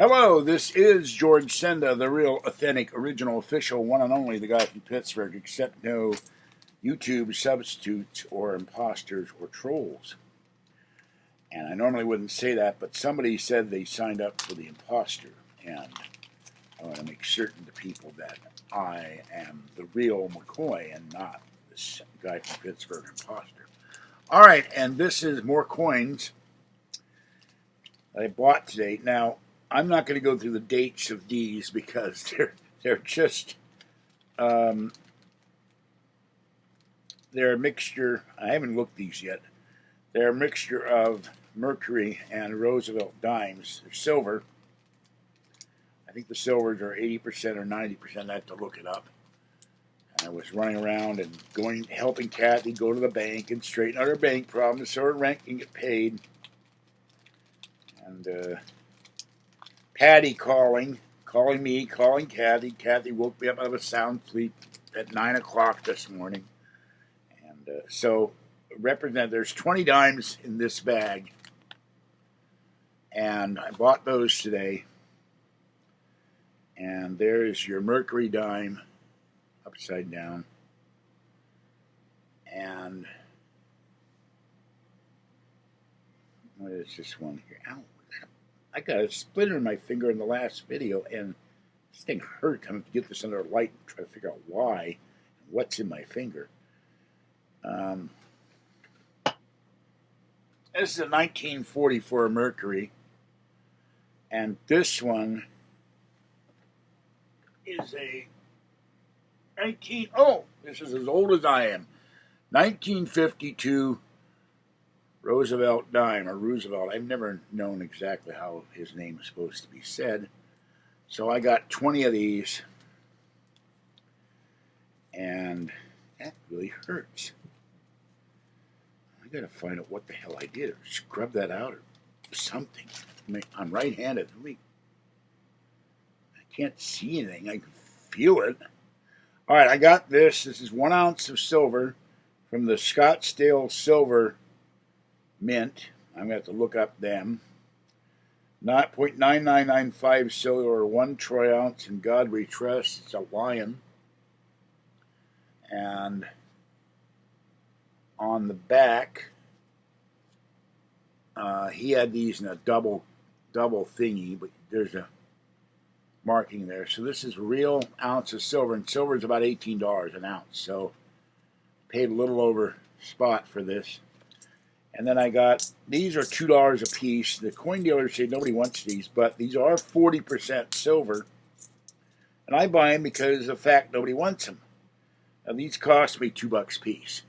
Hello, this is George Senda, the real, authentic, original, official, one and only, the guy from Pittsburgh, except no YouTube substitutes or imposters or trolls. And I normally wouldn't say that, but somebody said they signed up for the imposter, and I want to make certain to people that I am the real McCoy and not this guy from Pittsburgh imposter. All right, and this is more coins that I bought today. Now, I'm not going to go through the dates of these because they're just they're a mixture. I haven't looked these yet. They're a mixture of Mercury and Roosevelt dimes. They're silver. I think the silvers are 80% or 90%. I have to look it up. I was running around and helping Kathy go to the bank and straighten out her bank problems so her rent can get paid. And Patty calling me, calling Kathy. Kathy woke me up out of a sound sleep at 9 o'clock this morning. And so, there's 20 dimes in this bag. And I bought those today. And there's your Mercury dime upside down. And what is this one here? Ow. I got a splinter in my finger in the last video, and this thing hurt. I'm going to get this under a light and try to figure out why and what's in my finger. This is a 1944 Mercury, and this one is a this is as old as I am. 1952 Roosevelt dime, or Roosevelt. I've never known exactly how his name is supposed to be said. So I got 20 of these, and that really hurts. I gotta find out what the hell I did, or scrub that out, or something. I'm right-handed. I can't see anything. I can feel it. All right, I got this. This is 1 ounce of silver from the Scottsdale Silver Mint. I'm going to have to look up them. 0.9995 silver, 1 troy ounce, in God we trust. It's a lion. And on the back, he had these in a double thingy, but there's a marking there. So this is a real ounce of silver, and silver is about $18 an ounce. So paid a little over spot for this. And then I got, these are $2 a piece. The coin dealers say nobody wants these, but these are 40% silver. And I buy them because of the fact nobody wants them. Now these cost me $2 a piece.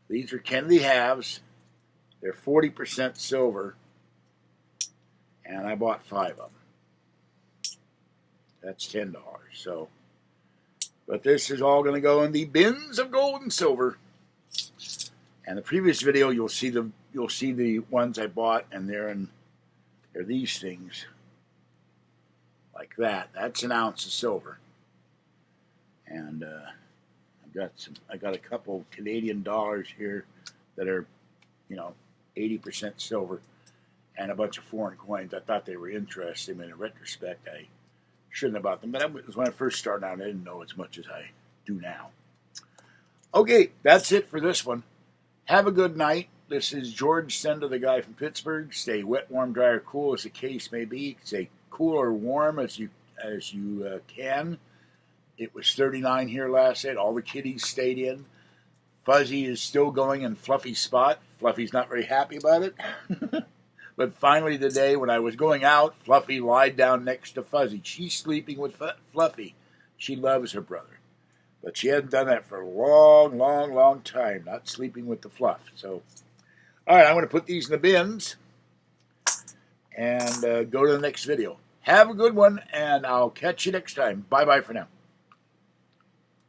These are Kennedy halves. They're 40% silver. And I bought 5 of them. That's $10. So, but this is all going to go in the bins of gold and silver. And the previous video, you'll see the ones I bought, and they're these things like that. That's an ounce of silver. And I got a couple Canadian dollars here that are, 80% silver, and a bunch of foreign coins. I thought they were interesting, and in retrospect, I shouldn't have bought them. But it was when I first started out, I didn't know as much as I do now. Okay, that's it for this one. Have a good night. This is George Senda, the guy from Pittsburgh. Stay wet, warm, dry, or cool as the case may be. Stay cool or warm as you can. It was 39 here last night. All the kitties stayed in. Fuzzy is still going in Fluffy's spot. Fluffy's not very happy about it. But finally today, when I was going out, Fluffy lied down next to Fuzzy. She's sleeping with Fluffy. She loves her brother. But she hadn't done that for a long time, not sleeping with the fluff. So, all right, I'm going to put these in the bins and go to the next video. Have a good one, and I'll catch you next time. Bye-bye for now.